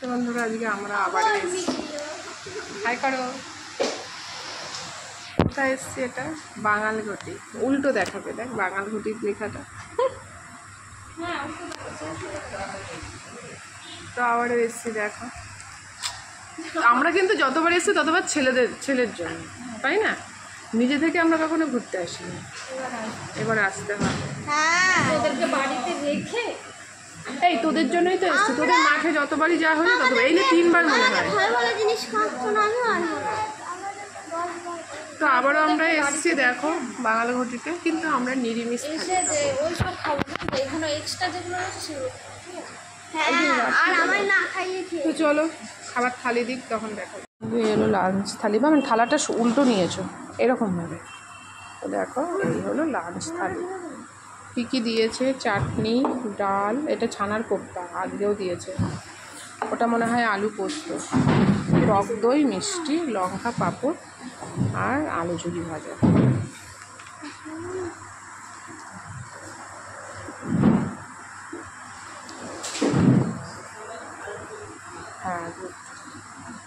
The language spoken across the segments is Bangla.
তো বন্ধুরা আজকে আমরা আবার হাই করো। কোথায় এসছি? এটা বাঙালঘটি। উল্টো দেখাবে, দেখ বাঙালঘটির লেখাটা। তো আবারও এসছি, দেখো। আমরা কিন্তু যতবার এসছি ততবার ছেলের জন্য, তাই না? নিজে থেকে আমরা কখনো ঘুরতে আসিনি, এবার আসতে হবে। ওদেরকে বাড়িতে রেখে এই তোদের জন্যই তো এসছি, তোদের মাঠে যতবারই যা হলো ততবার, এই 3বার মনে হয়। তো আবারও আমরা এসছি, দেখো বাঙালঘটিতে, কিন্তু আমরা নিরামিষ এসে যে ওই সব খাবো না, এখানে এক্সট্রা যেগুলো আছে সেগুলো। তো চলো খাবার থালি দিক, তখন দেখো। এলো লাঞ্চ থালি, বা থালাটা উল্টো নিয়েছো এরকমভাবে। তো দেখো এই হলো লাঞ্চ থালি। কী কী দিয়েছে? চাটনি, ডাল, এটা ছানার কোপ্তা আজকেও দিয়েছে, ওটা মনে হয় আলু পোস্ত, টক দই, মিষ্টি, লঙ্কা, পাঁপড় আর আলু ঝুড়ি ভাজা। হ্যাঁ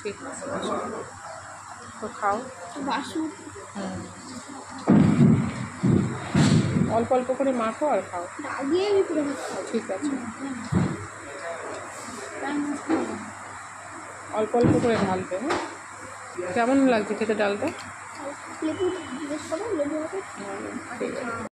ঠিক আছে, তো খাও। অল্প অল্প করে মাখো আর খাও। ঠিক আছে, অল্প অল্প করে ঢালবে। হ্যাঁ, কেমন লাগছে খেতে ডালটা? লেবু জিজ্ঞেস করো, লেবু হবে। ঠিক আছে।